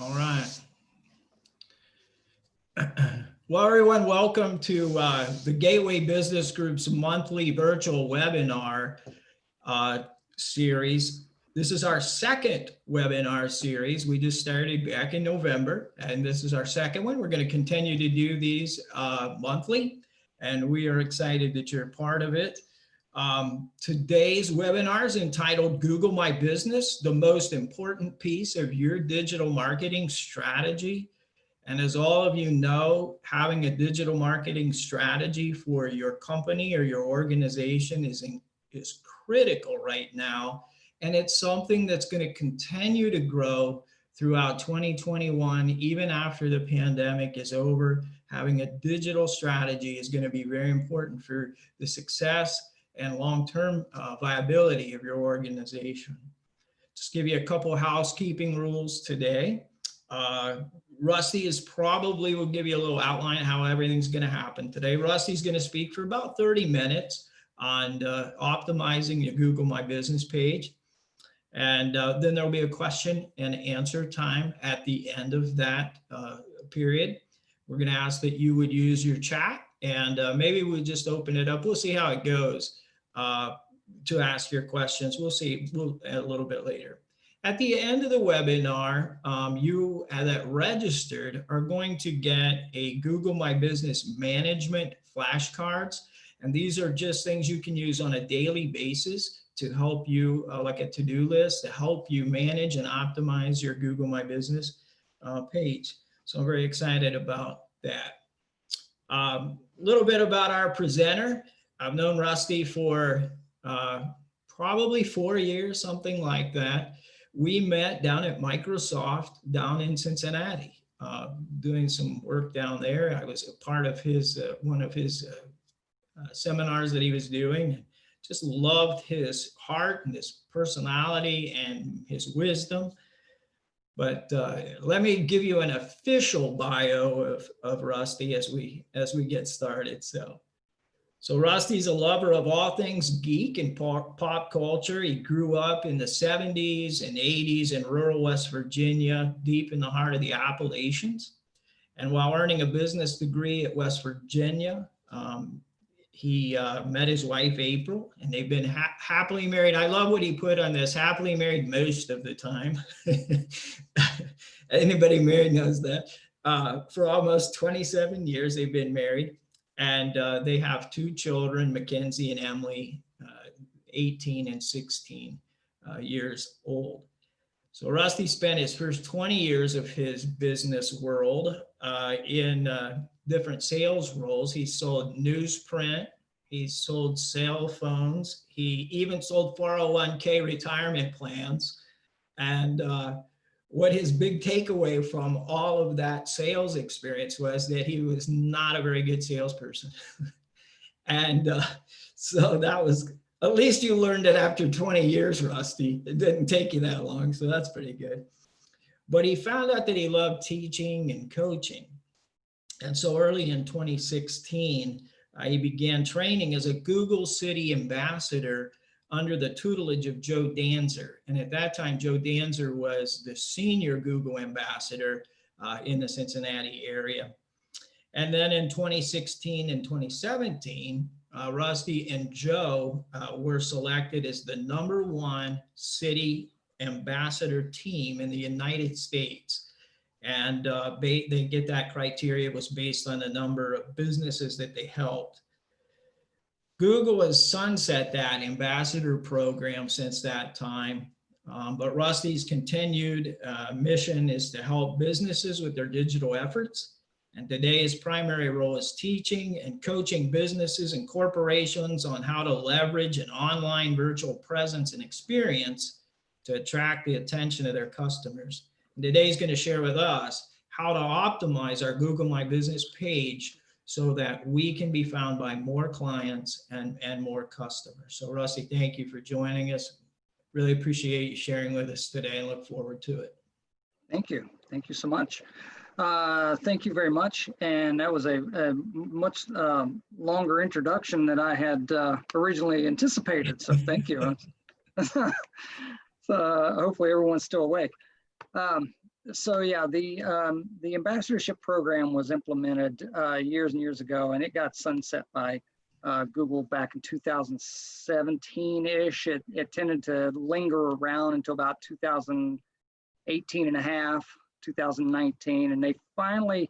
All right. Well, everyone, welcome to the Gateway Business Group's monthly virtual webinar series. This is our second webinar series. We just started back in November, and this is our second one. We're going to continue to do these monthly, and we are excited that you're a part of it. Today's webinar is entitled Google My Business, the most important piece of your digital marketing strategy. And as all of you know, having a digital marketing strategy for your company or your organization is critical right now. And it's something that's going to continue to grow throughout 2021, even after the pandemic is over. Having a digital strategy is going to be very important for the success and long-term viability of your organization. Just give you a couple of housekeeping rules today. Rusty will give you a little outline of how everything's going to happen today. Rusty's going to speak for about 30 minutes on optimizing your Google My Business page. And then there'll be a question and answer time at the end of that period. We're going to ask that you would use your chat, and maybe we'll just open it up. We'll see how it goes to ask your questions. We'll see a little bit later. At the end of the webinar, you that registered are going to get a Google My Business Management flashcards. And these are just things you can use on a daily basis to help you, like a to-do list, to help you manage and optimize your Google My Business page. So I'm very excited about that. Little bit about our presenter. I've known Rusty for probably 4 years, something like that. We met down at Microsoft down in Cincinnati, doing some work down there. I was a part of his one of his seminars that he was doing. Just loved his heart and his personality and his wisdom. But let me give you an official bio of Rusty as we get started. So Rusty's a lover of all things geek and pop culture. He grew up in the 70s and 80s in rural West Virginia, deep in the heart of the Appalachians. And while earning a business degree at West Virginia, he met his wife, April, and they've been happily married. I love what he put on this, happily married most of the time. Anybody married knows that. For almost 27 years, they've been married. And they have 2 children, Mackenzie and Emily, 18 and 16 years old. So Rusty spent his first 20 years of his business world in different sales roles. He sold newsprint, he sold cell phones, he even sold 401k retirement plans. And what his big takeaway from all of that sales experience was that he was not a very good salesperson. And so that was, at least you learned it after 20 years, Rusty. It didn't take you that long, so that's pretty good. But he found out that he loved teaching and coaching. And so early in 2016, he began training as a Google City ambassador under the tutelage of Joe Danzer. And at that time, Joe Danzer was the senior Google ambassador in the Cincinnati area. And then in 2016 and 2017, Rusty and Joe were selected as the #1 city ambassador team in the United States. And they get that criteria was based on the number of businesses that they helped. Google has sunset that ambassador program since that time, but Rusty's continued mission is to help businesses with their digital efforts. And today his primary role is teaching and coaching businesses and corporations on how to leverage an online virtual presence and experience to attract the attention of their customers. And today he's going to share with us how to optimize our Google My Business page so that we can be found by more clients and more customers. So Rusty, thank you for joining us. Really appreciate you sharing with us today and look forward to it. Thank you. Thank you so much. Thank you very much. And that was a much longer introduction than I had originally anticipated. So thank you. So hopefully everyone's still awake. So yeah, the ambassadorship program was implemented years and years ago, and it got sunset by Google back in 2017-ish. It tended to linger around until about 2018 and a half, 2019, and they finally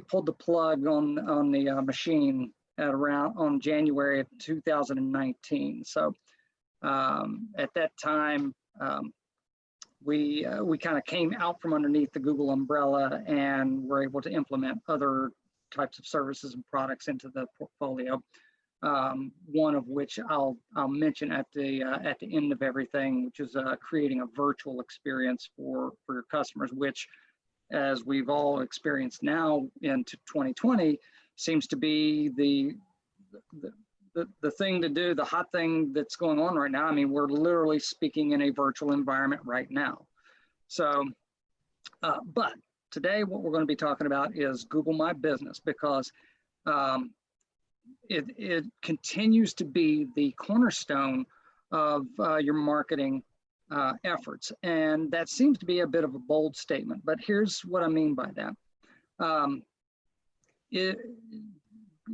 pulled the plug on the machine at around on January of 2019. So at that time, we kind of came out from underneath the Google umbrella and were able to implement other types of services and products into the portfolio. One of which I'll mention at the end of everything, which is creating a virtual experience for your customers, which, as we've all experienced now into 2020, seems to be the thing to do, the hot thing that's going on right now. I mean, we're literally speaking in a virtual environment right now. So, but today what we're going to be talking about is Google My Business, because it continues to be the cornerstone of your marketing efforts. And that seems to be a bit of a bold statement, but here's what I mean by that.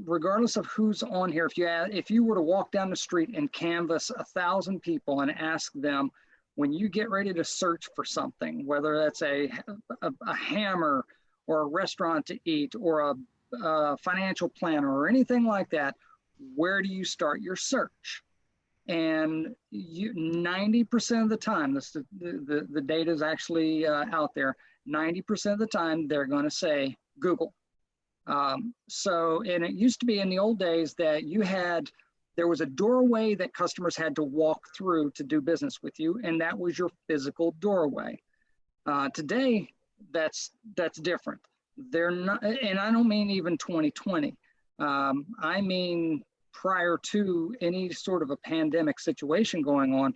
Regardless of who's on here, if you were to walk down the street and canvass 1,000 people and ask them, when you get ready to search for something, whether that's a hammer or a restaurant to eat or a financial planner or anything like that, where do you start your search? And 90% of the time, the data is actually out there, 90% of the time they're going to say Google. So, and it used to be in the old days that there was a doorway that customers had to walk through to do business with you, and that was your physical doorway. Today, that's different. They're not, and I don't mean even 2020. I mean prior to any sort of a pandemic situation going on,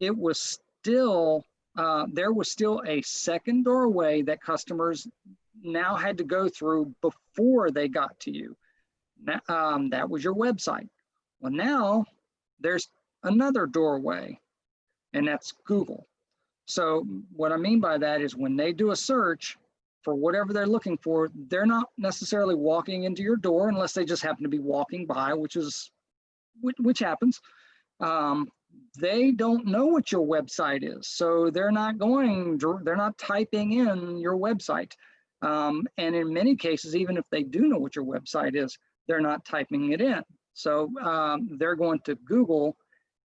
it was still there was still a second doorway that customers now had to go through before they got to you. That was your website. Well, now there's another doorway, and that's Google. So what I mean by that is when they do a search for whatever they're looking for, they're not necessarily walking into your door unless they just happen to be walking by, which happens. They don't know what your website is, so they're not typing in your website. And in many cases, even if they do know what your website is, they're not typing it in. So they're going to Google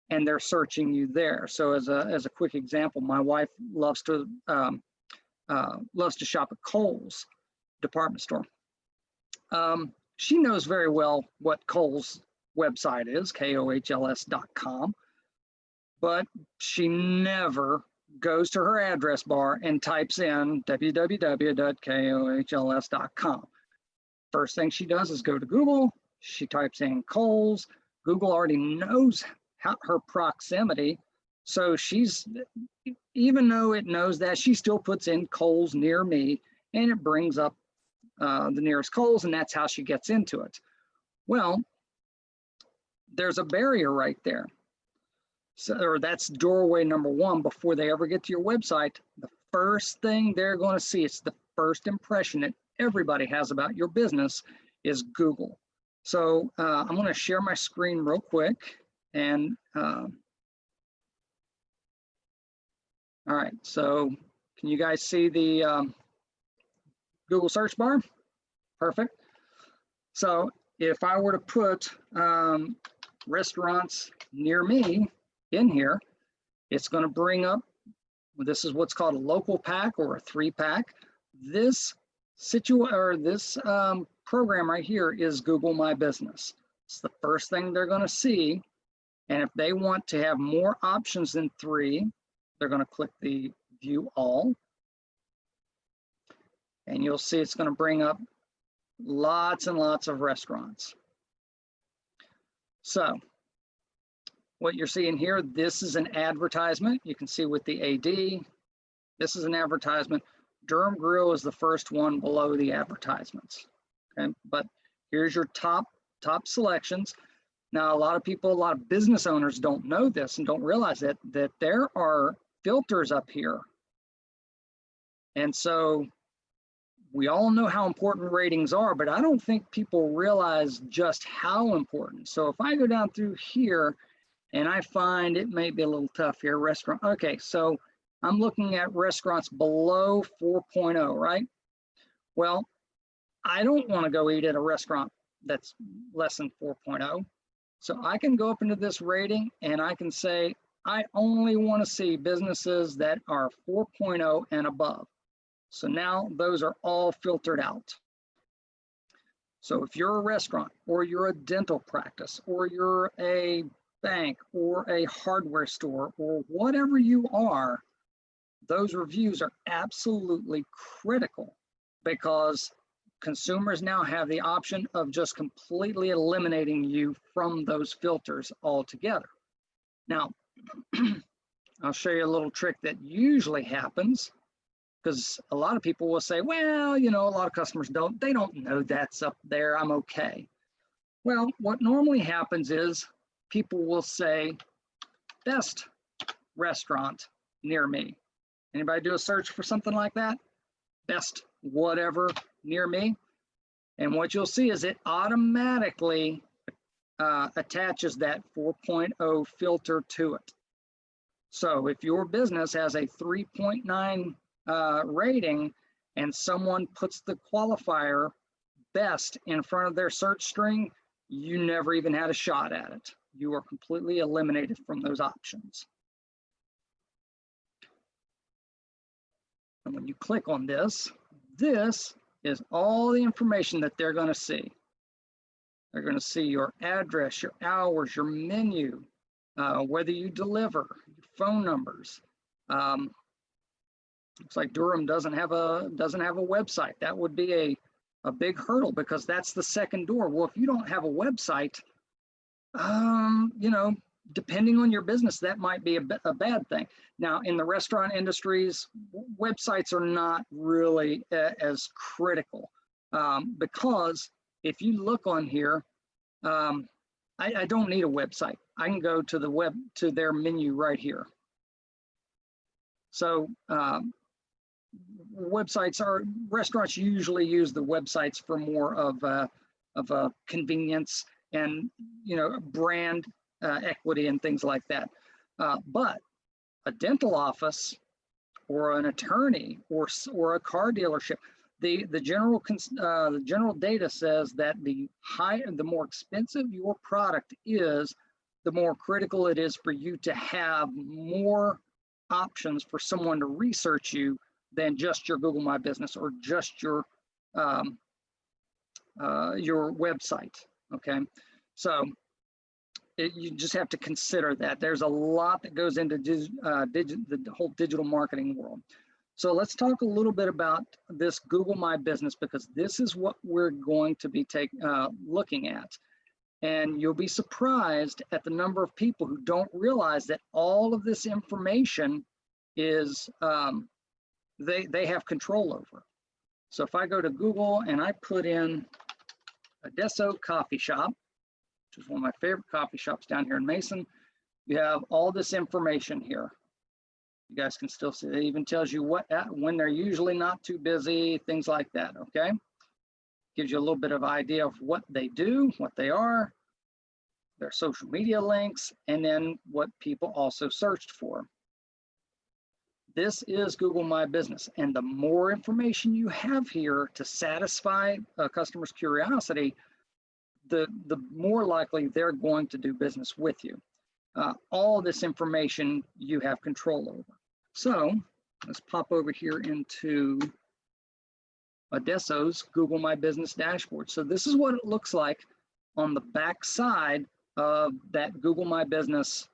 and they're searching you there. So as a quick example, my wife loves to shop at Kohl's department store. She knows very well what Kohl's website is, kohls.com, but she never goes to her address bar and types in www.kohls.com. First thing she does is go to Google. She types in Kohl's. Google already knows her proximity. So even though it knows that, she still puts in Kohl's near me, and it brings up the nearest Kohl's, and that's how she gets into it. Well, there's a barrier right there. So, or that's doorway number one. Before they ever get to your website, the first thing they're going to see, it's the first impression that everybody has about your business, is Google. So I'm going to share my screen real quick. And all right, so can you guys see the Google search bar? Perfect. So if I were to put restaurants near me in here, it's going to bring up, this is what's called a local pack or a 3-pack. This program right here is Google My Business. It's the first thing they're going to see. And if they want to have more options than 3, they're going to click the View All. And you'll see it's going to bring up lots and lots of restaurants. So what you're seeing here, this is an advertisement. You can see with the AD, this is an advertisement. Durham Grill is the first one below the advertisements. Okay, but here's your top selections. Now, a lot of business owners don't know this and don't realize that there are filters up here And so we all know how important ratings are, but I don't think people realize just how important. So if I go down through here and I find, it may be a little tough here, restaurant. Okay, so I'm looking at restaurants below 4.0, right? Well, I don't want to go eat at a restaurant that's less than 4.0. So I can go up into this rating and I can say, I only want to see businesses that are 4.0 and above. So now those are all filtered out. So if you're a restaurant, or you're a dental practice, or you're a bank, or a hardware store, or whatever you are, those reviews are absolutely critical, because consumers now have the option of just completely eliminating you from those filters altogether. Now, I'll show you a little trick that usually happens, because a lot of people will say, well, you know, a lot of customers they don't know that's up there, I'm okay. Well, what normally happens is people will say, best restaurant near me. Anybody do a search for something like that? Best whatever near me. And what you'll see is it automatically attaches that 4.0 filter to it. So if your business has a 3.9 rating and someone puts the qualifier best in front of their search string, you never even had a shot at it. You are completely eliminated from those options. And when you click on this, this is all the information that they're going to see. They're going to see your address, your hours, your menu, whether you deliver, your phone numbers. Looks like Durham doesn't have a website. That would be a big hurdle, because that's the second door. Well, if you don't have a website, you know, depending on your business, that might be a bad thing. Now, in the restaurant industries, websites are not really as critical, because if you look on here, I don't need a website. I can go to to their menu right here. So restaurants usually use the websites for more of a convenience and, you know, brand equity and things like that. But a dental office or an attorney or a car dealership, the general data says that the more expensive your product is, the more critical it is for you to have more options for someone to research you than just your Google My Business or just your website. Okay, so you just have to consider that. There's a lot that goes into the whole digital marketing world. So let's talk a little bit about this Google My Business, because this is what we're going to be looking at. And you'll be surprised at the number of people who don't realize that all of this information is they have control over. So if I go to Google and I put in Adesso Coffee Shop, which is one of my favorite coffee shops down here in Mason, you have all this information here. You guys can still see, it even tells you when they're usually not too busy, things like that, okay? Gives you a little bit of idea of what they do, what they are, their social media links, and then what people also searched for. This is Google My Business, and the more information you have here to satisfy a customer's curiosity, the more likely they're going to do business with you. All this information you have control over. So let's pop over here into Adesso's Google My Business dashboard. So this is what it looks like on the back side of that Google My Business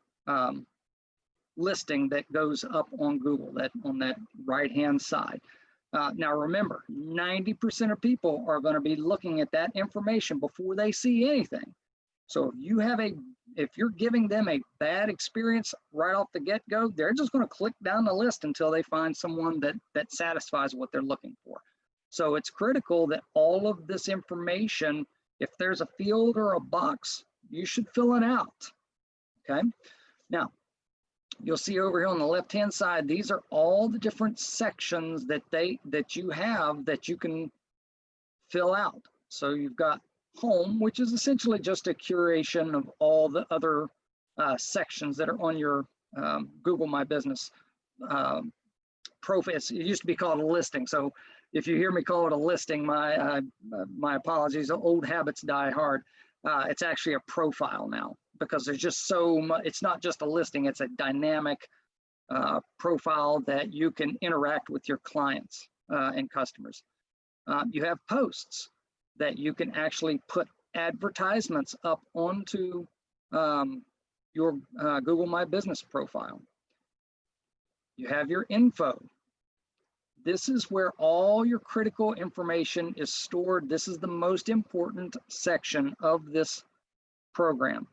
listing that goes up on Google, on that right-hand side. Now remember, 90% of people are going to be looking at that information before they see anything. So if you're giving them a bad experience right off the get-go, they're just going to click down the list until they find someone that satisfies what they're looking for. So it's critical that all of this information, if there's a field or a box, you should fill it out. Okay. Now, You'll see over here on the left-hand side, these are all the different sections that you have that you can fill out. So you've got home, which is essentially just a curation of all the other sections that are on your Google My Business profile. It used to be called a listing. So if you hear me call it a listing, my apologies. Old habits die hard. It's actually a profile now, because there's just so much. It's not just a listing, it's a dynamic profile that you can interact with your clients and customers. You have posts that you can actually put advertisements up onto your Google My Business profile. You have your info. This is where all your critical information is stored. This is the most important section of this program,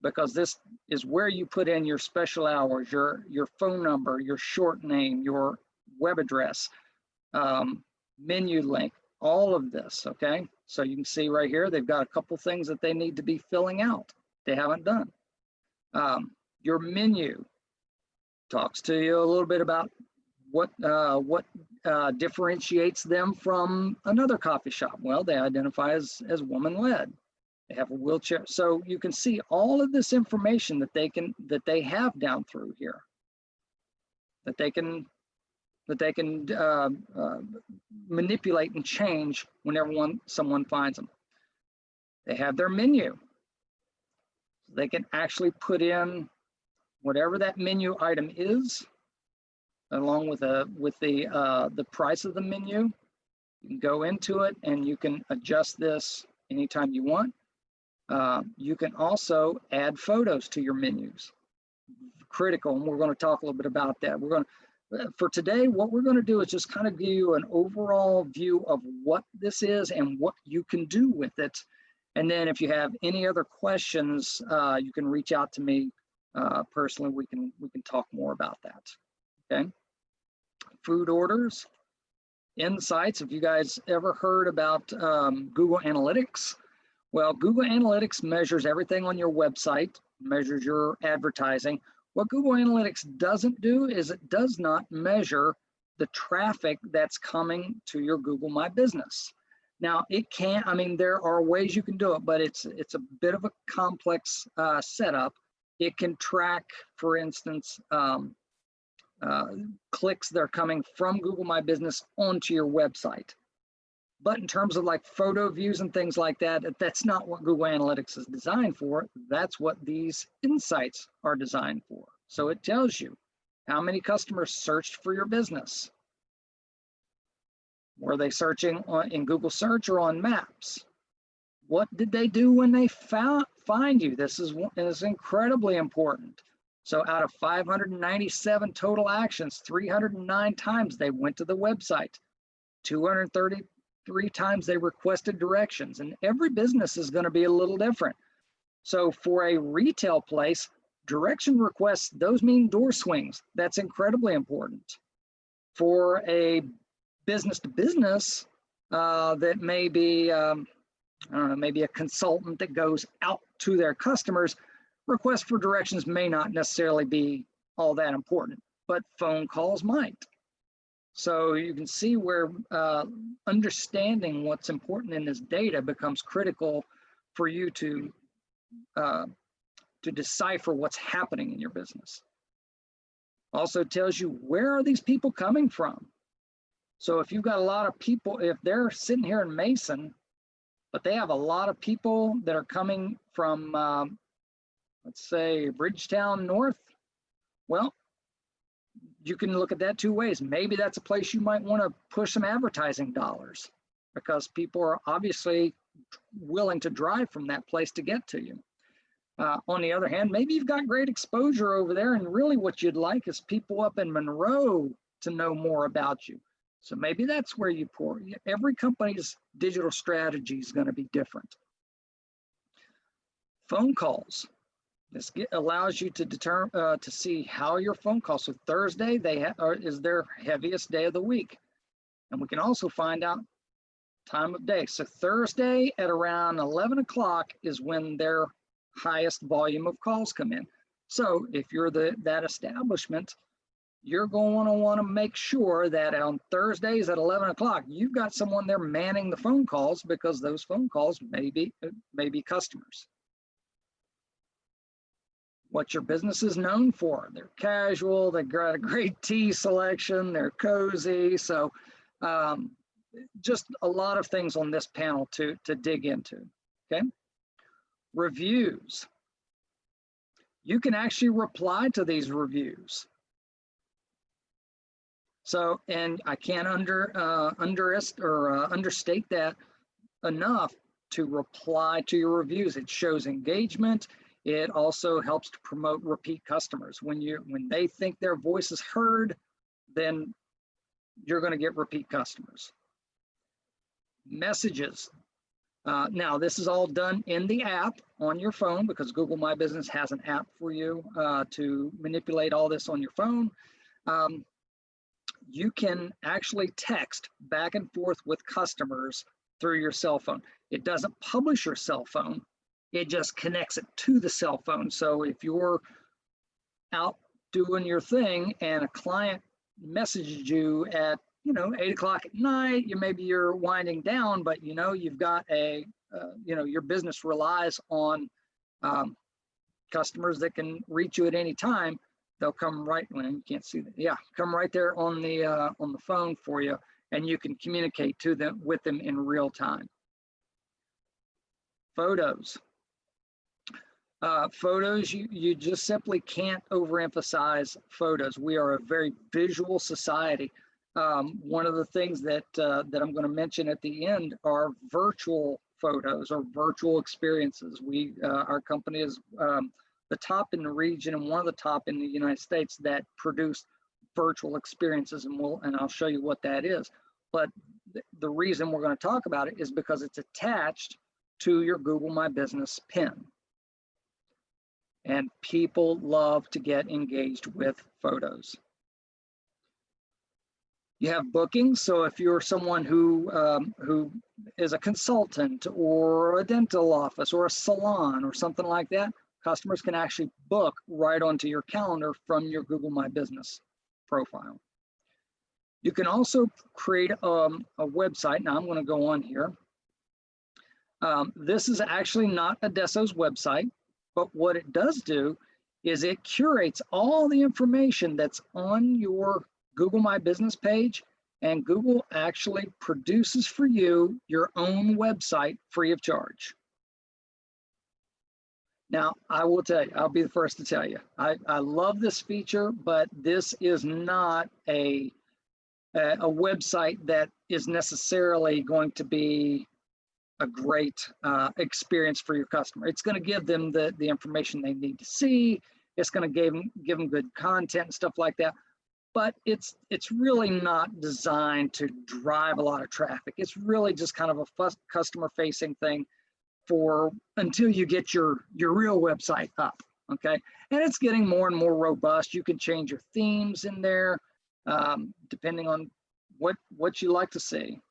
because this is where you put in your special hours, your phone number, your short name, your web address, menu link, all of this, okay? So you can see right here, they've got a couple things that they need to be filling out they haven't done. Your menu talks to you a little bit about what differentiates them from another coffee shop. Well, they identify as woman-led. They have a wheelchair. So you can see all of this information that they have down through here, that they can manipulate and change whenever someone finds them. They have their menu. They can actually put in whatever that menu item is, along with the price of the menu. You can go into it and you can adjust this anytime you want. You can also add photos to your menus. Critical, and we're going to talk a little bit about that. For today, what we're going to do is just kind of give you an overall view of what this is and what you can do with it. And then if you have any other questions, you can reach out to me personally. We can talk more about that. Okay. Food orders, insights. Have you guys ever heard about Google Analytics? Well, Google Analytics measures everything on your website, measures your advertising. What Google Analytics doesn't do is it does not measure the traffic that's coming to your Google My Business. Now, it can, I mean, there are ways you can do it, but it's a bit of a complex setup. It can track, for instance, clicks that are coming from Google My Business onto your website. But in terms of like photo views and things like that, that's not what Google Analytics is designed for. That's what these insights are designed for. So it tells you how many customers searched for your business. Were they searching in Google search or on maps? What did they do when they find you? This is incredibly important. So out of 597 total actions, 309 times they went to the website, 233 times they requested directions, and every business is going to be a little different. So for a retail place, direction requests, those mean door swings. That's incredibly important. For a business to business, that may be, I don't know, maybe a consultant that goes out to their customers, requests for directions may not necessarily be all that important, but phone calls might. So you can see where understanding what's important in this data becomes critical for you to decipher what's happening in your business. Also tells you, where are these people coming from? So if you've got a lot of people, if they're sitting here in Mason, but they have a lot of people that are coming from, let's say, Bridgetown North, well, you can look at that two ways. Maybe that's a place you might want to push some advertising dollars, because people are obviously willing to drive from that place to get to you. On the other hand, maybe you've got great exposure over there, and really what you'd like is people up in Monroe to know more about you. So maybe that's where you pour. Every company's digital strategy is going to be different. Phone calls. This allows you to determine to see how your phone calls. So Thursday is their heaviest day of the week, and we can also find out time of day. So Thursday at around 11 o'clock is when their highest volume of calls come in. So if you're that establishment, you're going to want to make sure that on Thursdays at 11 o'clock, you've got someone there manning the phone calls, because those phone calls may be customers. What your business is known for. They're casual, they've got a great tea selection, they're cozy. So just a lot of things on this panel to dig into, okay? Reviews. You can actually reply to these reviews. So, and I can't understate that enough, to reply to your reviews. It shows engagement. It also helps to promote repeat customers. When they think their voice is heard, then you're going to get repeat customers. Messages. Now, this is all done in the app on your phone, because Google My Business has an app for you to manipulate all this on your phone. You can actually text back and forth with customers through your cell phone. It doesn't publish your cell phone. It just connects it to the cell phone. So if you're out doing your thing and a client messages you at 8 o'clock at night, maybe you're winding down, but you've got your business relies on customers that can reach you at any time. They'll come right when you can't see that. Yeah, come right there on the phone for you, and you can communicate with them in real time. Photos. Photos, you just simply can't overemphasize photos. We are a very visual society. One of the things that I'm going to mention at the end are virtual photos or virtual experiences. Our company is the top in the region and one of the top in the United States that produce virtual experiences, and I'll show you what that is. But the reason we're going to talk about it is because it's attached to your Google My Business pin. And people love to get engaged with photos. You have bookings. So if you're someone who is a consultant or a dental office or a salon or something like that, customers can actually book right onto your calendar from your Google My Business profile. You can also create a website. Now I'm going to go on here. This is actually not Adesso's website, but what it does do is it curates all the information that's on your Google My Business page, and Google actually produces for you your own website free of charge. Now, I will tell you, I'll be the first to tell you, I love this feature, but this is not a website that is necessarily going to be a great experience for your customer. It's going to give them the information they need to see. It's going to give them good content and stuff like that. But it's really not designed to drive a lot of traffic. It's really just kind of a customer-facing thing until you get your real website up, okay? And it's getting more and more robust. You can change your themes in there depending on what you like to see,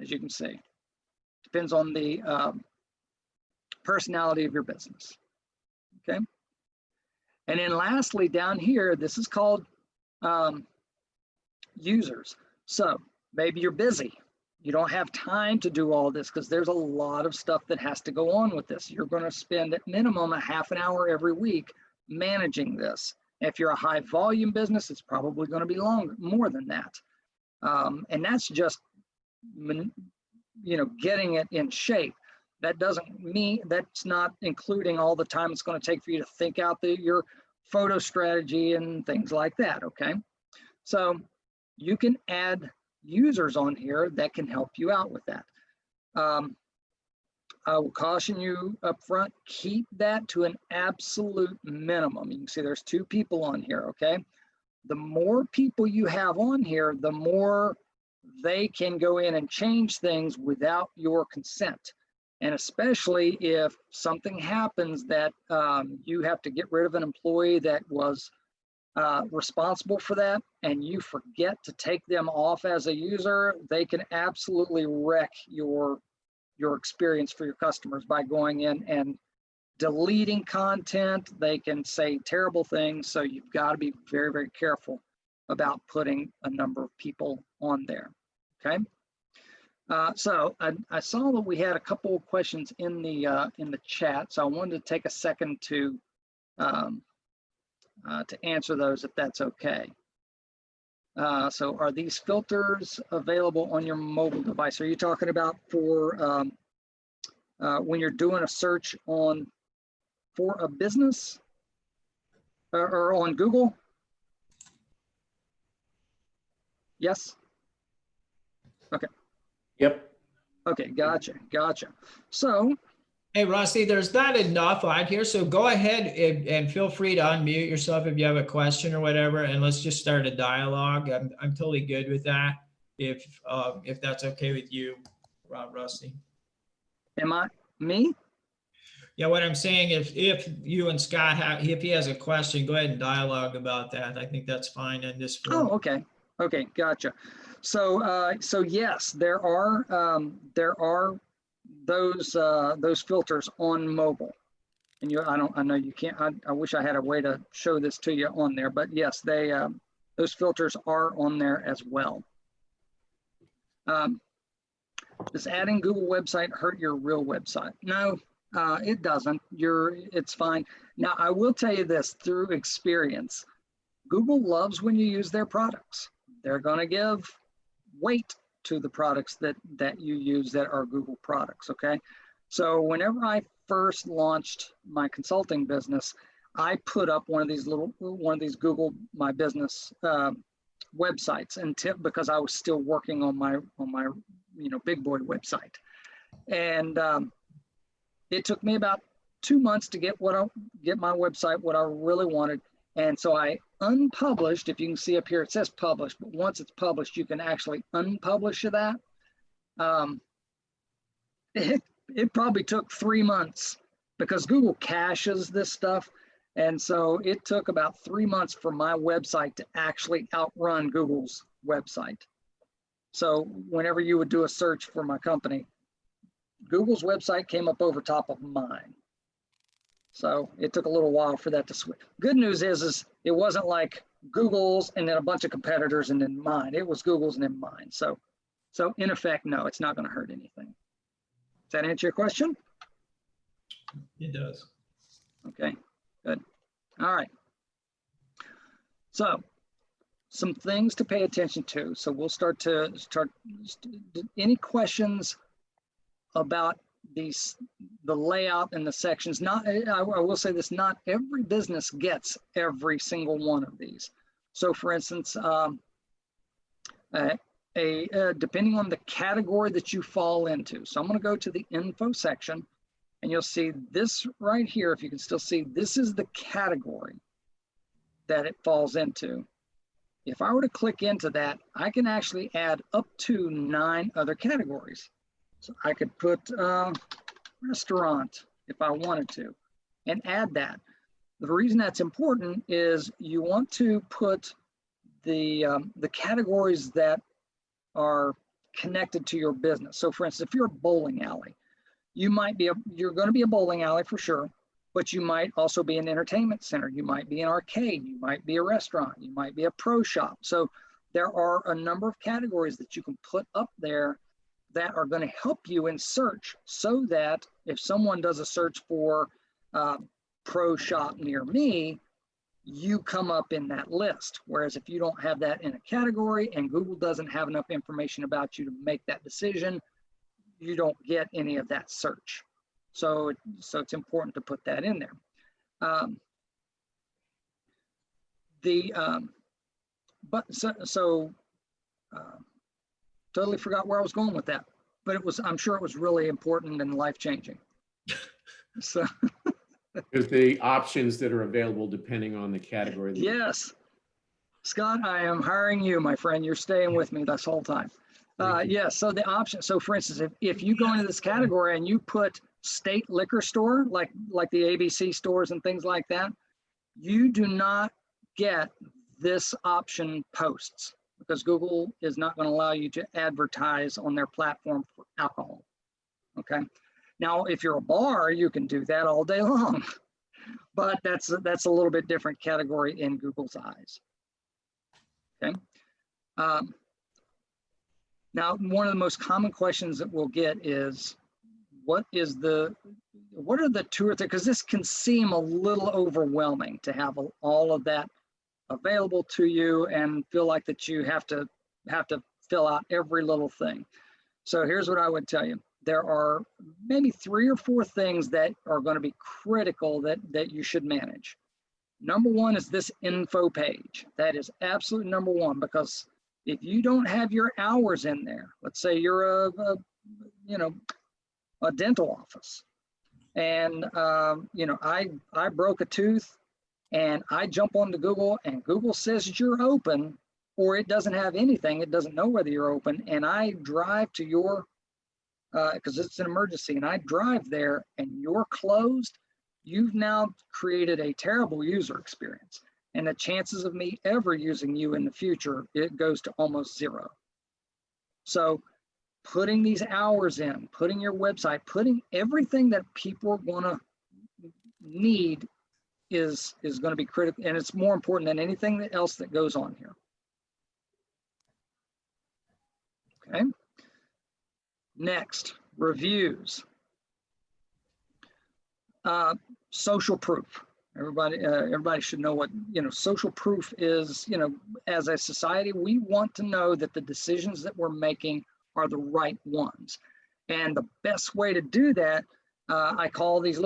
as you can see. Depends on the personality of your business, okay? And then lastly, down here, this is called users. So maybe you're busy. You don't have time to do all this because there's a lot of stuff that has to go on with this. You're going to spend at minimum a half an hour every week managing this. If you're a high volume business, it's probably going to be more than that. And that's just, getting it in shape. That doesn't mean, that's not including all the time it's going to take for you to think out your photo strategy and things like that, okay? So you can add users on here that can help you out with that. I will caution you up front, keep that to an absolute minimum. You can see there's 2 people on here, okay? The more people you have on here, the more they can go in and change things without your consent. And especially if something happens that you have to get rid of an employee that was responsible for that, and you forget to take them off as a user, they can absolutely wreck your experience for your customers by going in and deleting content. They can say terrible things. So you've got to be very, very careful about putting a number of people on there. Okay. So I saw that we had a couple of questions in the chat. So I wanted to take a second to answer those, if that's okay. So are these filters available on your mobile device? Are you talking about for when you're doing a search on for a business or on Google? Yes. Okay. Yep. Okay. Gotcha. Gotcha. So, Hey, Rusty, there's not enough on here, so go ahead and feel free to unmute yourself if you have a question or whatever, and let's just start a dialogue. I'm totally good with that, if that's okay with you, Rusty. am I me? Yeah, what I'm saying, if you and Scott have, if he has a question, go ahead and dialogue about that. I think that's fine in this Oh, forum. okay. Okay. Gotcha. So, so yes, there are those filters on mobile. And I know you can't, I wish I had a way to show this to you on there, but yes, those filters are on there as well. Does adding Google website hurt your real website? No, it doesn't. It's fine. Now, I will tell you this through experience, Google loves when you use their products. They're going to give weight to the products that you use that are Google products. Okay. So whenever I first launched my consulting business, I put up one of these Google My Business websites because I was still working on my big boy website, and it took me about 2 months to get my website what I really wanted. And so I unpublished. If you can see up here, it says published, but once it's published, you can actually unpublish that. It probably took 3 months because Google caches this stuff. And so it took about 3 months for my website to actually outrun Google's website. So whenever you would do a search for my company, Google's website came up over top of mine. So it took a little while for that to switch. Good news is it wasn't like Google's and then a bunch of competitors and then mine. It was Google's and then mine. So in effect, no, it's not going to hurt anything. Does that answer your question? It does. Okay, good. All right. So some things to pay attention to. So we'll start any questions about the layout and the sections. I will say this, not every business gets every single one of these. So for instance, depending on the category that you fall into. So I'm going to go to the info section and you'll see this right here. If you can still see, this is the category that it falls into. If I were to click into that, I can actually add up to 9 other categories. So I could put restaurant if I wanted to and add that. The reason that's important is you want to put the categories that are connected to your business. So for instance, if you're a bowling alley, you're going to be a bowling alley for sure, but you might also be an entertainment center. You might be an arcade. You might be a restaurant. You might be a pro shop. So there are a number of categories that you can put up there that are going to help you in search, so that if someone does a search for pro shop near me, you come up in that list. Whereas if you don't have that in a category and Google doesn't have enough information about you to make that decision, you don't get any of that search. So it's important to put that in there. Totally forgot where I was going with that, but I'm sure it was really important and life-changing. So There's the options that are available depending on the category. Yes, Scott, I am hiring you, my friend. You're staying with me this whole time. Yes, so the option. So for instance, if you go into this category and you put state liquor store, like the ABC stores and things like that, you do not get this option posts, because Google is not going to allow you to advertise on their platform for alcohol. Okay. Now, if you're a bar, you can do that all day long, but that's a little bit different category in Google's eyes. Okay. Now, one of the most common questions that we'll get is, what are the two or three, because this can seem a little overwhelming to have all of that available to you and feel like that you have to fill out every little thing. So here's what I would tell you. There are maybe 3 or 4 things that are going to be critical that you should manage. Number one is this info page. That is absolute number one, because if you don't have your hours in there, let's say you're a dental office, and I broke a tooth, and I jump onto Google, and Google says you're open, or it doesn't have anything, it doesn't know whether you're open, and I drive to your, because it's an emergency, and I drive there and you're closed, you've now created a terrible user experience. And the chances of me ever using you in the future, it goes to almost 0. So putting these hours in, putting your website, putting everything that people are going to need is going to be critical, and it's more important than anything else that goes on here. Okay. Next, reviews. Social proof. Everybody should know what, social proof is. As a society, we want to know that the decisions that we're making are the right ones. And the best way to do that, I call these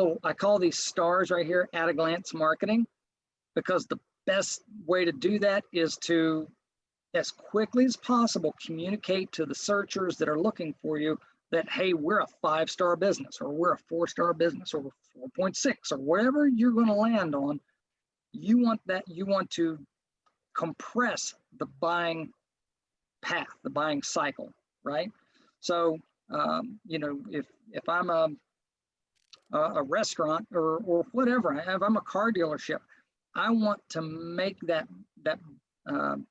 stars right here at a glance marketing, because the best way to do that is to, as quickly as possible, communicate to the searchers that are looking for you that, hey, we're a 5-star business, or we're a 4-star business, or 4.6, or wherever you're going to land on. You want to compress the buying path, the buying cycle, right? So, if I'm a restaurant or whatever, if I'm a car dealership, I want to make that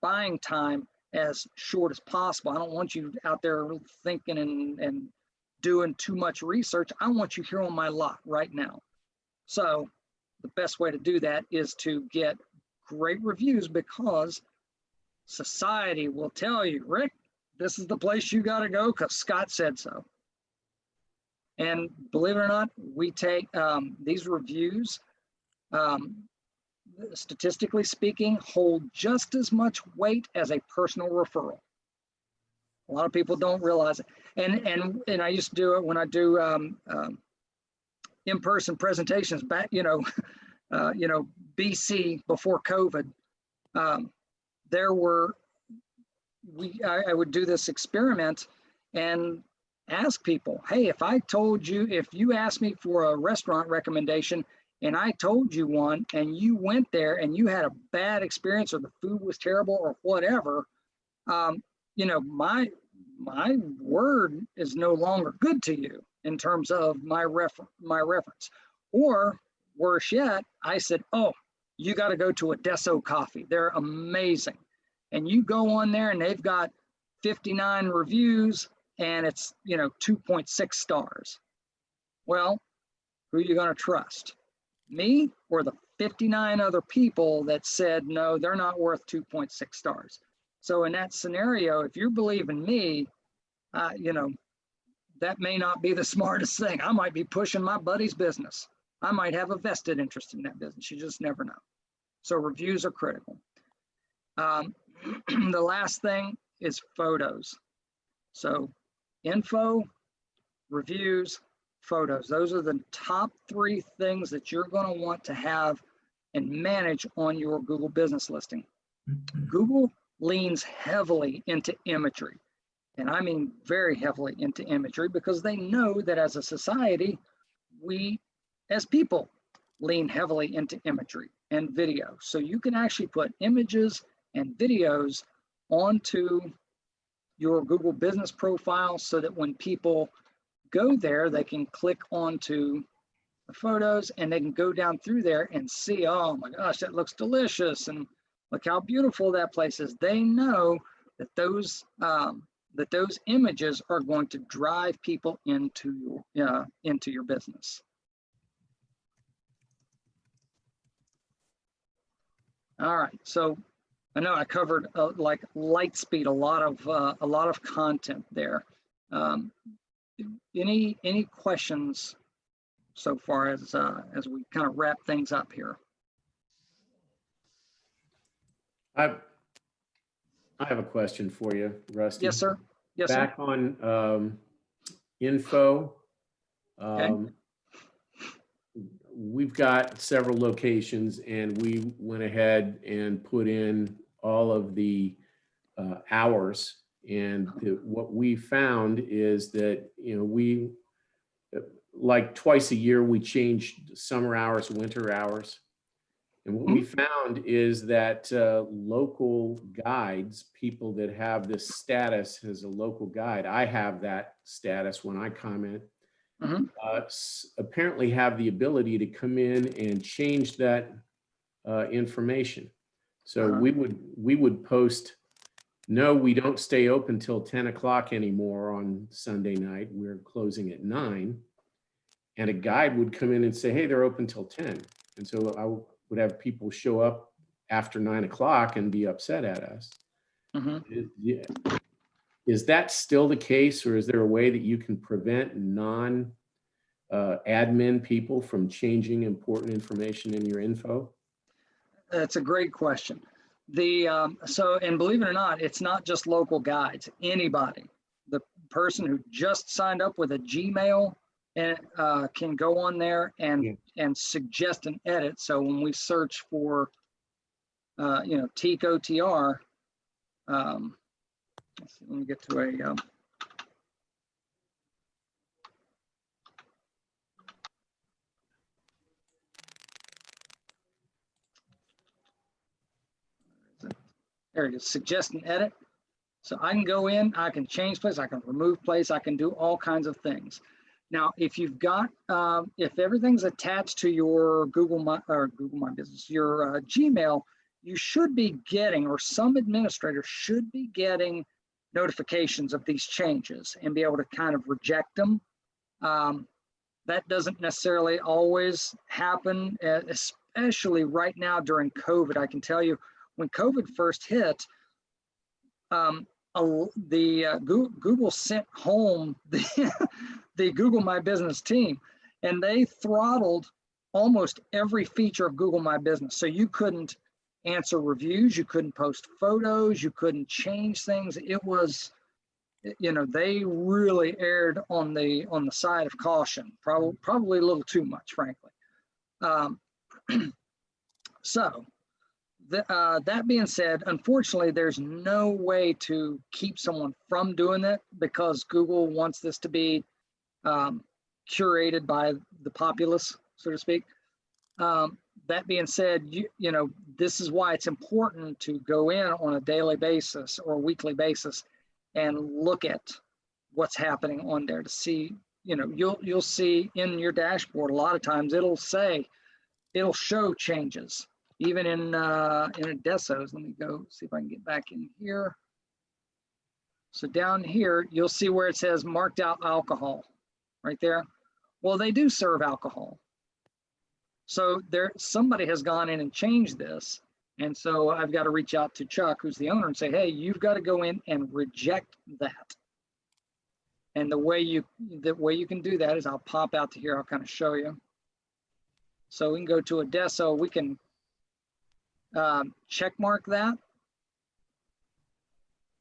buying time as short as possible. I don't want you out there thinking and doing too much research. I want you here on my lot right now. So the best way to do that is to get great reviews, because society will tell you, Rick, this is the place you got to go because Scott said so. And believe it or not, we take these reviews, statistically speaking, hold just as much weight as a personal referral. A lot of people don't realize it. And I used to do it when I do in-person presentations back, BC, before COVID. I would do this experiment and ask people, hey, if you asked me for a restaurant recommendation and I told you one, and you went there and you had a bad experience, or the food was terrible, or whatever, my word is no longer good to you in terms of my reference. Or worse yet, I said, oh, you got to go to Adesso Coffee. They're amazing. And you go on there and they've got 59 reviews and it's, 2.6 stars. Well, who are you going to trust? Me or the 59 other people that said, no, they're not worth 2.6 stars. So in that scenario, if you believe in me, that may not be the smartest thing. I might be pushing my buddy's business. I might have a vested interest in that business. You just never know. So reviews are critical. The last thing is photos. So info, reviews, photos. Those are the top 3 things that you're going to want to have and manage on your Google business listing. Google leans heavily into imagery. And I mean very heavily into imagery, because they know that as a society, we as people lean heavily into imagery and video. So you can actually put images and videos onto your Google business profile so that when people go there, they can click onto the photos and they can go down through there and see, oh my gosh, that looks delicious. And look how beautiful that place is. They know that those that those images are going to drive people into your business. All right, so I know I covered like light speed, a lot of content there. Any questions so far as we kind of wrap things up here? I have a question for you, Rusty. Yes, sir. Yes, sir. Back on info. Okay. We've got several locations, and we went ahead and put in all of the hours. And what we found is that, we, like twice a year, we changed summer hours, winter hours. And what we found is that local guides, people that have this status as a local guide, I have that status when I comment, apparently have the ability to come in and change that information. So we would post, no, we don't stay open till 10 o'clock anymore on Sunday night. We're closing at 9. And a guide would come in and say, hey, they're open till 10. And so I would have people show up after 9 o'clock and be upset at us. Is that still the case, or is there a way that you can prevent non-admin people from changing important information in your info? That's a great question. And believe it or not, it's not just local guides. Anybody, the person who just signed up with a Gmail and can go on there and suggest an edit. So when we search for TEAC OTR, let's see, let me get to a there it is, suggest an edit. So I can go in, I can change place, I can remove place, I can do all kinds of things. Now, if you've got, if everything's attached to your Google My Business, your Gmail, you should be getting, or some administrators should be getting, notifications of these changes and be able to kind of reject them. That doesn't necessarily always happen, especially right now during COVID. I can tell you, when COVID first hit, Google sent home the Google My Business team, and they throttled almost every feature of Google My Business. So you couldn't answer reviews, you couldn't post photos, you couldn't change things. It was, they really erred on the side of caution, probably a little too much, frankly. So that being said, unfortunately, there's no way to keep someone from doing it because Google wants this to be curated by the populace, so to speak. That being said, this is why it's important to go in on a daily basis or a weekly basis and look at what's happening on there to see, you'll see in your dashboard, a lot of times it'll show changes. Even in Adesso's, let me go see if I can get back in here. So down here, you'll see where it says marked out alcohol right there. Well, they do serve alcohol. So somebody has gone in and changed this. And so I've got to reach out to Chuck, who's the owner, and say, hey, you've got to go in and reject that. And the way you can do that is I'll pop out to here. I'll kind of show you. So we can go to Adesso. We can check mark that,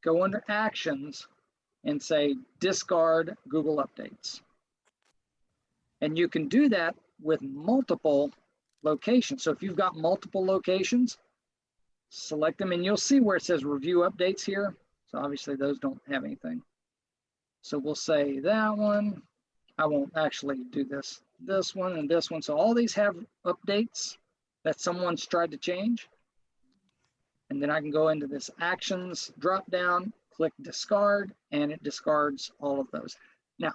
go under actions and say discard Google updates. And you can do that with multiple locations. So if you've got multiple locations, select them and you'll see where it says review updates here. So obviously those don't have anything. So we'll say that one. I won't actually do this one and this one. So all these have updates that someone's tried to change. And then I can go into this actions drop down, click discard, and it discards all of those. Now,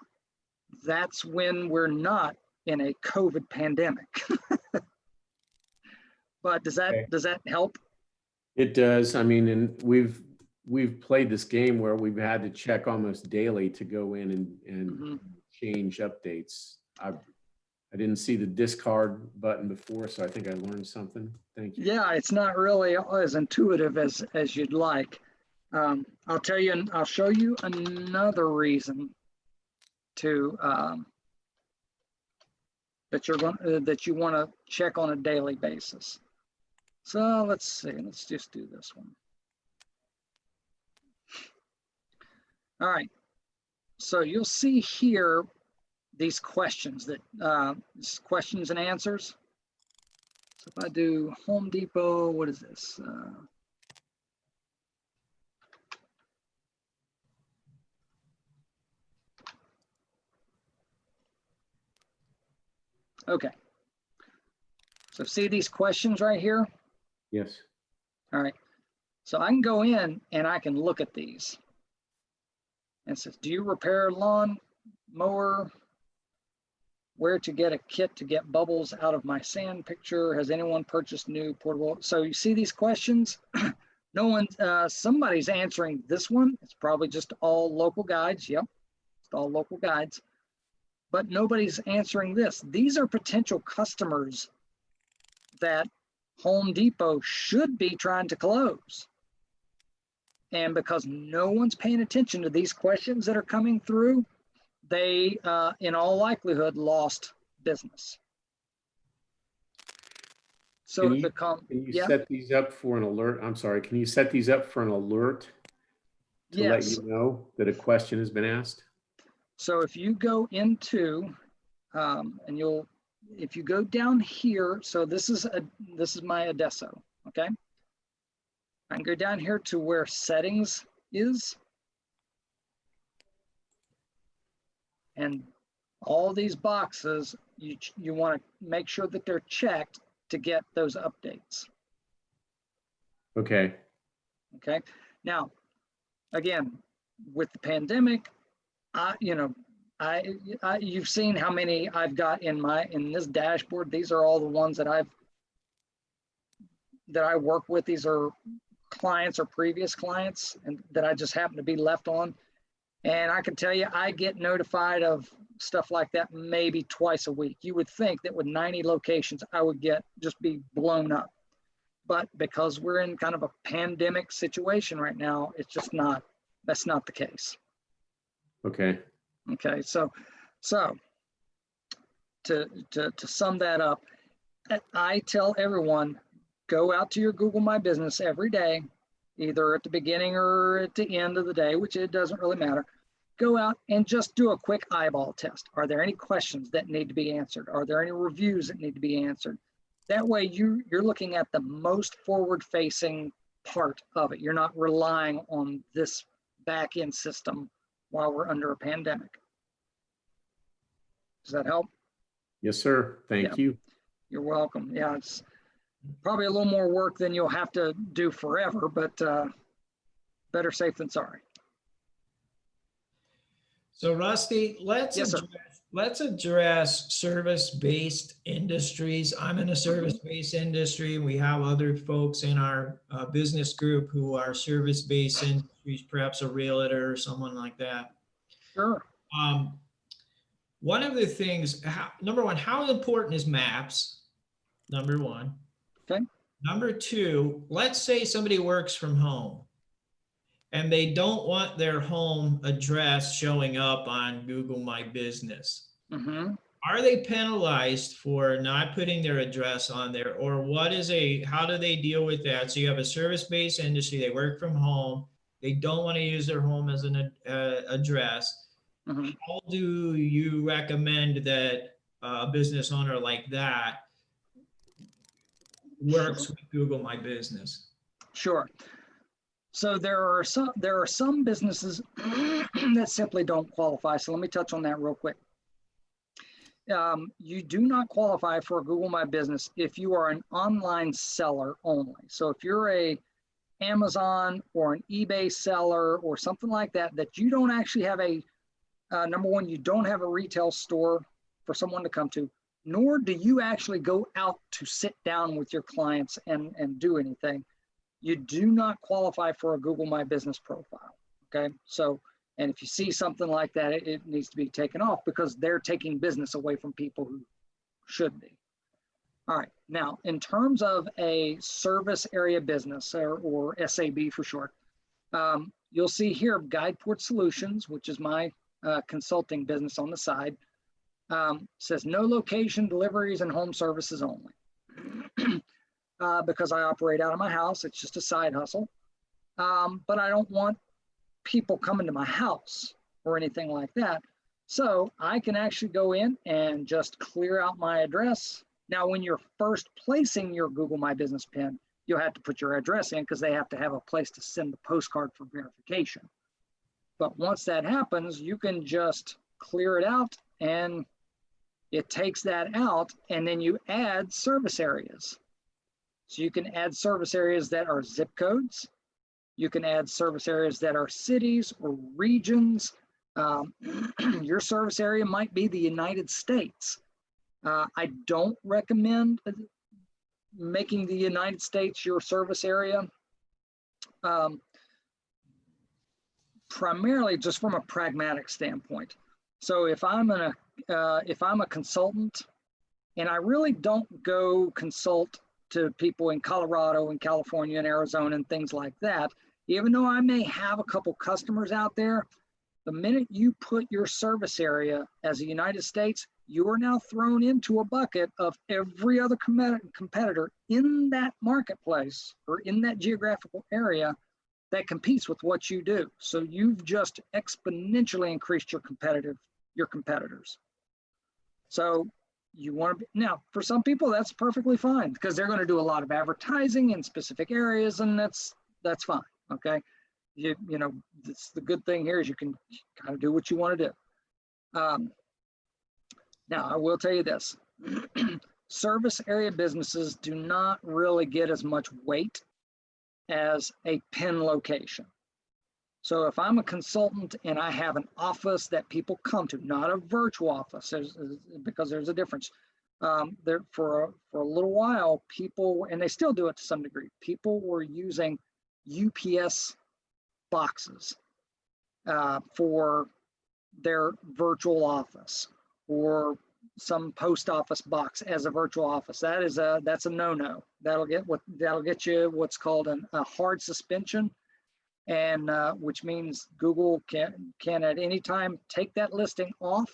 that's when we're not in a COVID pandemic. But does that help? It does. I mean, and we've we've played this game where we've had to check almost daily to go in and Mhm. change updates. I didn't see the discard button before, so I think I learned something. Thank you. Yeah, it's not really as intuitive as you'd like. I'll tell you, and I'll show you another reason to that you want to check on a daily basis. So let's see. Let's just do this one. All right. So you'll see here these questions that questions and answers. So if I do Home Depot, what is this? Okay. So see these questions right here? Yes. All right. So I can go in and I can look at these. And it says, do you repair lawn mower? Where to get a kit to get bubbles out of my sand picture? Has anyone purchased new portable? So you see these questions? No one, somebody's answering this one. It's probably just all local guides. Yep, it's all local guides. But nobody's answering this. These are potential customers that Home Depot should be trying to close. And because no one's paying attention to these questions that are coming through, they, in all likelihood, lost business. So Can you yeah, set these up for an alert? I'm sorry. Can you set these up for an alert to let yes. you know that a question has been asked? So if you go into, and if you go down here, so this is my Adesso, okay? I can go down here to where settings is. And all these boxes, you want to make sure that they're checked to get those updates. Okay. Okay. Now, again, with the pandemic, you've seen how many I've got in this dashboard. These are all the ones that I work with. These are clients or previous clients and that I just happen to be left on. And I can tell you, I get notified of stuff like that maybe twice a week. You would think that with 90 locations, I would just be blown up. But because we're in kind of a pandemic situation right now, it's just not, that's not the case. Okay. Okay, so to sum that up, I tell everyone, go out to your Google My Business every day, either at the beginning or at the end of the day, which it doesn't really matter. Go out and just do a quick eyeball test. Are there any questions that need to be answered? Are there any reviews that need to be answered? That way you're looking at the most forward-facing part of it. You're not relying on this back-end system while we're under a pandemic. Does that help? Yes, sir. Thank you. You're welcome. Yeah, it's probably a little more work than you'll have to do forever, but better safe than sorry. So Rusty, Yes, sir. let's address service-based industries. I'm in a service-based industry. We have other folks in our business group who are service-based industries, perhaps a realtor or someone like that. Sure. One of the things, number one, how important is maps? Number one. Okay. Number two, let's say somebody works from home and they don't want their home address showing up on Google My Business. Mm-hmm. Are they penalized for not putting their address on there, or how do they deal with that? So you have a service-based industry, they work from home, they don't want to use their home as an address. Mm-hmm. How do you recommend that a business owner like that works with Google My Business? Sure. So there are some businesses that simply don't qualify. So let me touch on that real quick. You do not qualify for Google My Business if you are an online seller only. So if you're a Amazon or an eBay seller or something like that, that you don't actually have number one, you don't have a retail store for someone to come to, nor do you actually go out to sit down with your clients and do anything. you do not qualify for a Google My Business profile. Okay, so, and if you see something like that, it needs to be taken off because they're taking business away from people who should be. All right, now in terms of a service area business, or SAB for short, you'll see here Guideport Solutions, which is my consulting business on the side, says no location, deliveries, and home services only. Because I operate out of my house, it's just a side hustle. But I don't want people coming to my house or anything like that. So I can actually go in and just clear out my address. Now, when you're first placing your Google My Business pin, you'll have to put your address in because they have to have a place to send the postcard for verification. But once that happens, you can just clear it out and it takes that out, and then you add service areas. So you can add service areas that are zip codes. You can add service areas that are cities or regions. Your service area might be the United States. I don't recommend making the United States your service area, primarily just from a pragmatic standpoint. So if I'm a consultant, and I really don't go consult to people in Colorado and California and Arizona and things like that, even though I may have a couple customers out there, the minute you put your service area as the United States, you are now thrown into a bucket of every other competitor in that marketplace or in that geographical area that competes with what you do. So you've just exponentially increased your competitors. So you want to be, now for some people that's perfectly fine because they're going to do a lot of advertising in specific areas, and that's fine. Okay, you know, it's the good thing here is you can kind of do what you want to do. Now I will tell you this: service area businesses do not really get as much weight as a pin location. So if I'm a consultant and I have an office that people come to, not a virtual office, because there's a difference. There for a little while, people, and they still do it to some degree, people were using UPS boxes for their virtual office, or some post office box as a virtual office. That's a no-no. That'll get you what's called a hard suspension. And which means Google can at any time take that listing off,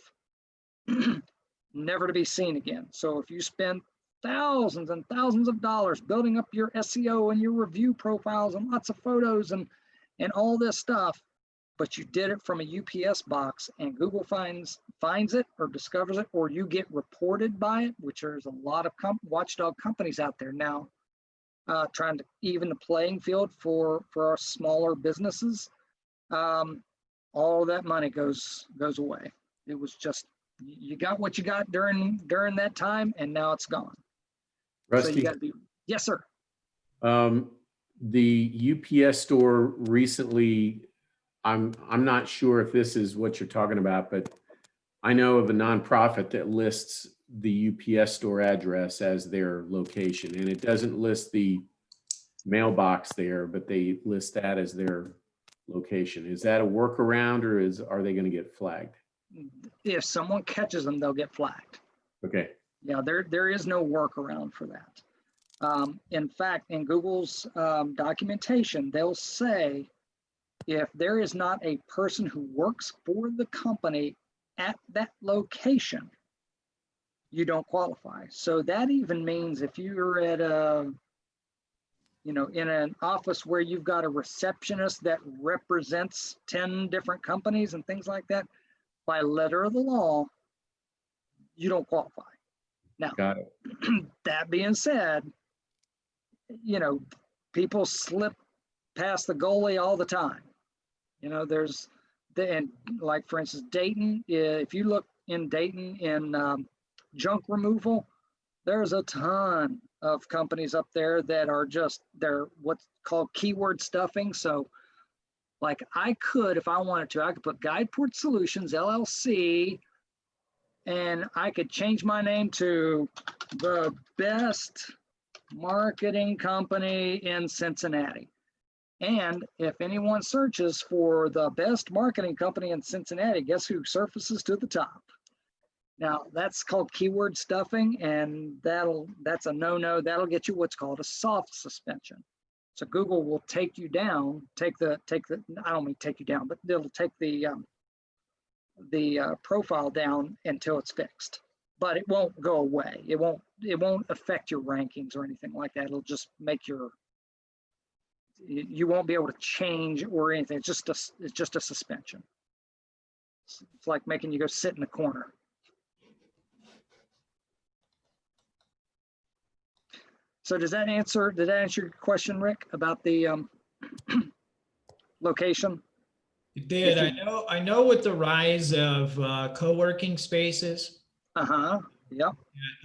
never to be seen again. So if you spend thousands and thousands of dollars building up your SEO and your review profiles and lots of photos and all this stuff, but you did it from a UPS box and Google finds it or discovers it, or you get reported by it, which there's a lot of watchdog companies out there now, trying to even the playing field for our smaller businesses. All that money goes away. It was just, you got what you got during that time, and now it's gone. Rusty, so you got to be, yes, sir. The UPS store recently, I'm not sure if this is what you're talking about, but I know of a nonprofit that lists the UPS store address as their location, and it doesn't list the mailbox there, but they list that as their location. Is that a workaround, or are they going to get flagged? If someone catches them, they'll get flagged. Okay. Yeah, there is no workaround for that. In fact, in Google's documentation, they'll say if there is not a person who works for the company at that location, you don't qualify. So that even means if you're at in an office where you've got a receptionist that represents 10 different companies and things like that, by letter of the law, you don't qualify. Now, got it. That being said, people slip past the goalie all the time. And like for instance, Dayton, if you look in Dayton in junk removal, there's a ton of companies up there that are they're what's called keyword stuffing. So like I could, if I wanted to, I could put Guideport Solutions, LLC, and I could change my name to the best marketing company in Cincinnati. And if anyone searches for the best marketing company in Cincinnati, guess who surfaces to the top? Now that's called keyword stuffing, and that's a no-no. That'll get you what's called a soft suspension. So Google will take you down, I don't mean take you down, but it'll take the profile down until it's fixed. But it won't go away. It won't affect your rankings or anything like that. It'll just make you won't be able to change or anything. It's just a suspension. It's like making you go sit in the corner. So did that answer your question, Rick, about the location? It did. I know with the rise of co-working spaces, Yep.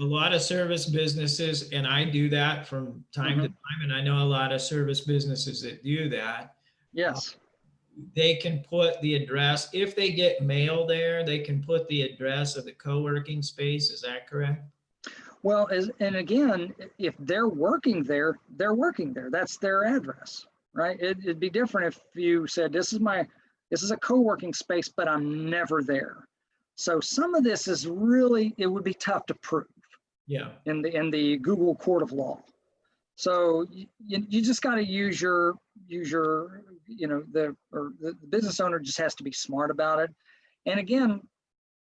a lot of service businesses, and I do that from time to time, and I know a lot of service businesses that do that. Yes. They can put the address, if they get mail there, they can put the address of the co-working space. Is that correct? Well, and again, if they're working there, they're working there. That's their address, right? It'd be different if you said, this is a co-working space, but I'm never there. So some of this is really, it would be tough to prove. Yeah. In the Google court of law. So you just got to use your the business owner just has to be smart about it. And again,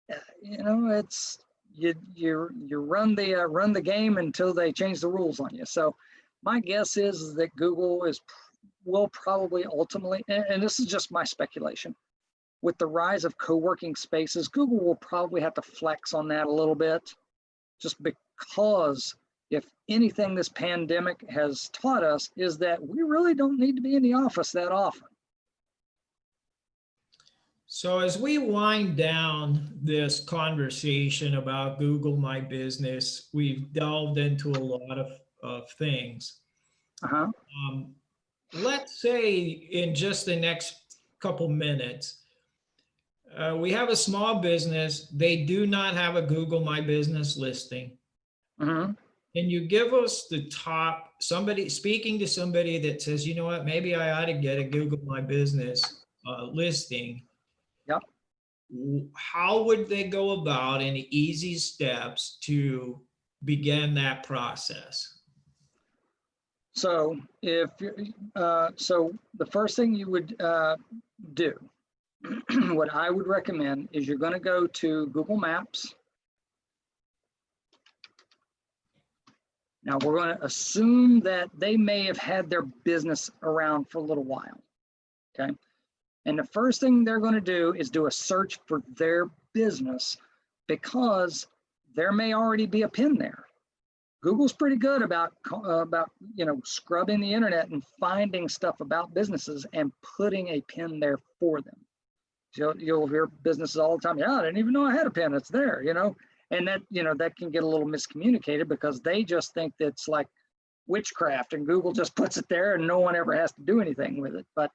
it's you run the game until they change the rules on you. So my guess is that Google will probably ultimately, and this is just my speculation, with the rise of co-working spaces, Google will probably have to flex on that a little bit, just because if anything this pandemic has taught us is that we really don't need to be in the office that often. So as we wind down this conversation about Google My Business, we've delved into a lot of things. Let's say in just the next couple minutes, we have a small business. They do not have a Google My Business listing. Can you give us the top, speaking to somebody that says, you know what, maybe I ought to get a Google My Business listing. Yep. How would they go about any easy steps to begin that process? So so the first thing you would do, what I would recommend is you're going to go to Google Maps. Now we're going to assume that they may have had their business around for a little while, okay? And the first thing they're going to do is do a search for their business, because there may already be a pin there. Google's pretty good about scrubbing the internet and finding stuff about businesses and putting a pin there for them. So you'll hear businesses all the time, yeah, I didn't even know I had a pin, it's there, and that, that can get a little miscommunicated because they just think that's like witchcraft and Google just puts it there and no one ever has to do anything with it. But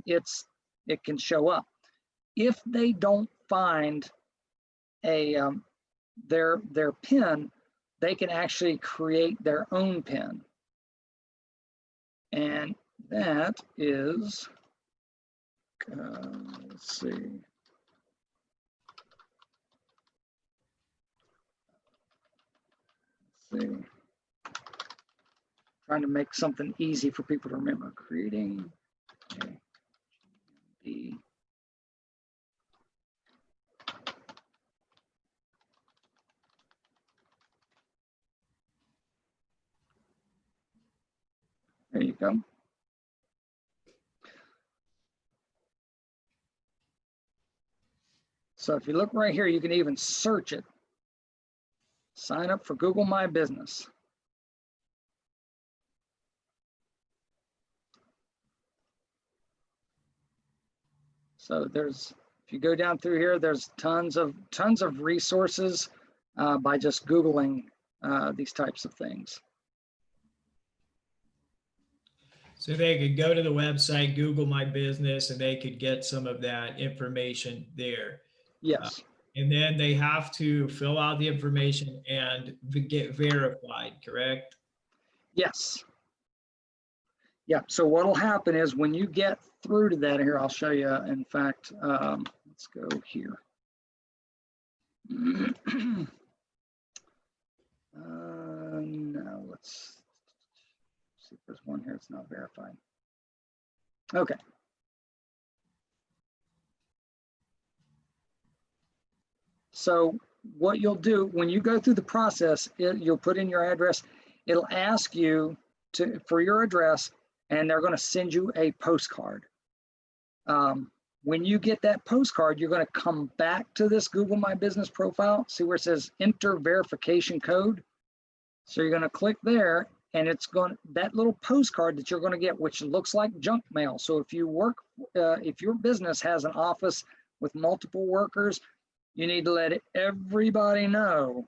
it can show up. If they don't find their pin, they can actually create their own pin. And that is, let's see. Trying to make something easy for people to remember. Creating a there you go. So if you look right here, you can even search it. Sign up for Google My Business. So if you go down through here, there's tons of resources by just Googling these types of things. So they could go to the website, Google My Business, and they could get some of that information there. Yes. And then they have to fill out the information and get verified, correct? Yes. Yeah, so what'll happen is when you get through to that here, I'll show you, in fact, let's go here. No, let's see if there's one here that's not verified. Okay. So what you'll do when you go through the process, you'll put in your address. It'll ask you for your address, and they're going to send you a postcard. When you get that postcard, you're going to come back to this Google My Business profile. See where it says enter verification code. So you're going to click there, and it's going that little postcard that you're going to get, which looks like junk mail. So if you work, if your business has an office with multiple workers, you need to let everybody know,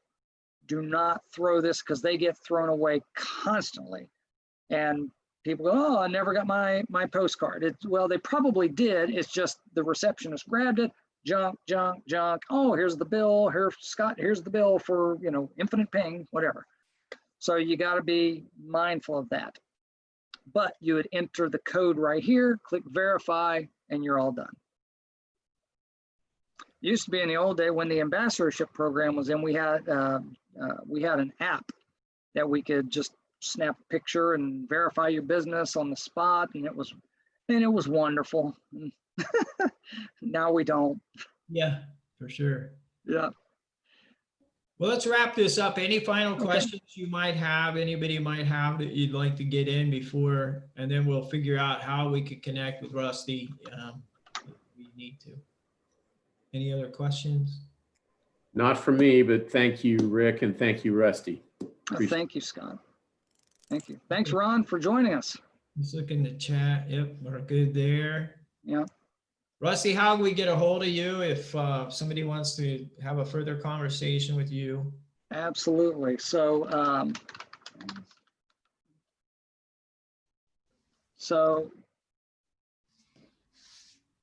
do not throw this, because they get thrown away constantly. And people go, oh, I never got my postcard. Well, they probably did. It's just the receptionist grabbed it, junk, junk, junk. Oh, here's the bill. Here, Scott, here's the bill for, infinite ping, whatever. So you got to be mindful of that. But you would enter the code right here, click verify, and you're all done. It used to be in the old day when the ambassadorship program was in, we had an app that we could just snap a picture and verify your business on the spot, and it was wonderful. Now we don't. Yeah, for sure. Yeah. Well, let's wrap this up. Any final Okay. questions you might have, anybody might have that you'd like to get in before, and then we'll figure out how we could connect with Rusty if we need to. Any other questions? Not for me, but thank you, Rick, and thank you, Rusty. Thank you, Scott. Thank you. Thanks, Ron, for joining us. Let's look in the chat. Yep, we're good there. Yeah. Rusty, how do we get a hold of you if somebody wants to have a further conversation with you? Absolutely. So,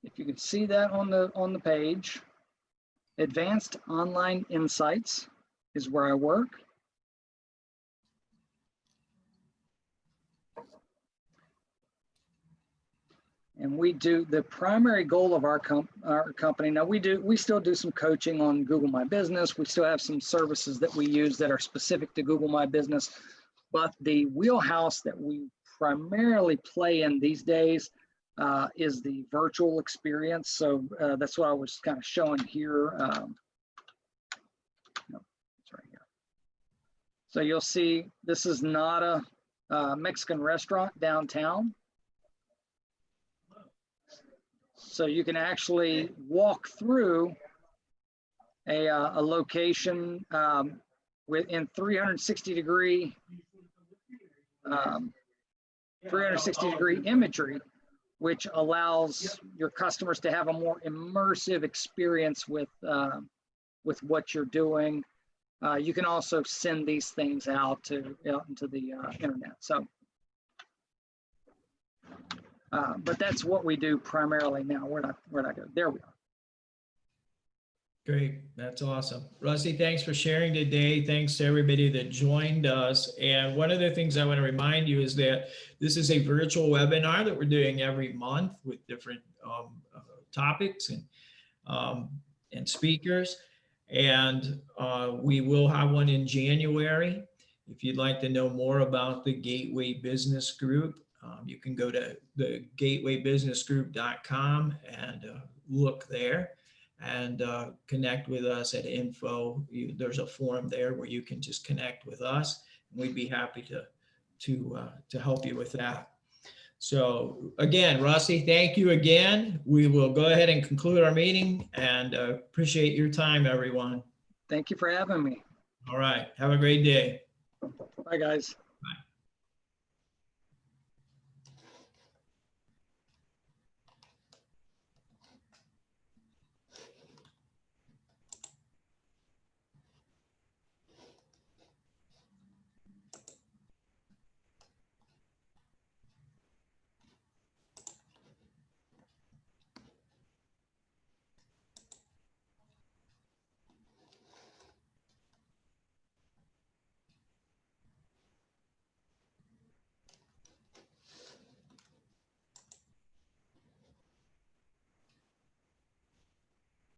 if you can see that on the page, Advanced Online Insights is where I work. And we do the primary goal of our company. Now we still do some coaching on Google My Business. We still have some services that we use that are specific to Google My Business, but the wheelhouse that we primarily play in these days is the virtual experience. So that's what I was kind of showing here. No, it's right here. So you'll see this is not a Mexican restaurant downtown. So you can actually walk through a location within 360 degree imagery, which allows your customers to have a more immersive experience with what you're doing. You can also send these things out into the internet. So. But that's what we do primarily now. Where'd I go? There we are. Great. That's awesome. Rusty, thanks for sharing today. Thanks to everybody that joined us. And one of the things I want to remind you is that this is a virtual webinar that we're doing every month with different topics and speakers. And we will have one in January. If you'd like to know more about the Gateway Business Group, you can go to the gatewaybusinessgroup.com and look there and connect with us at info. There's a form there where you can just connect with us, and we'd be happy to help you with that. So again, Rusty, thank you again. We will go ahead and conclude our meeting, and appreciate your time, everyone. Thank you for having me. All right. Have a great day. Bye, guys.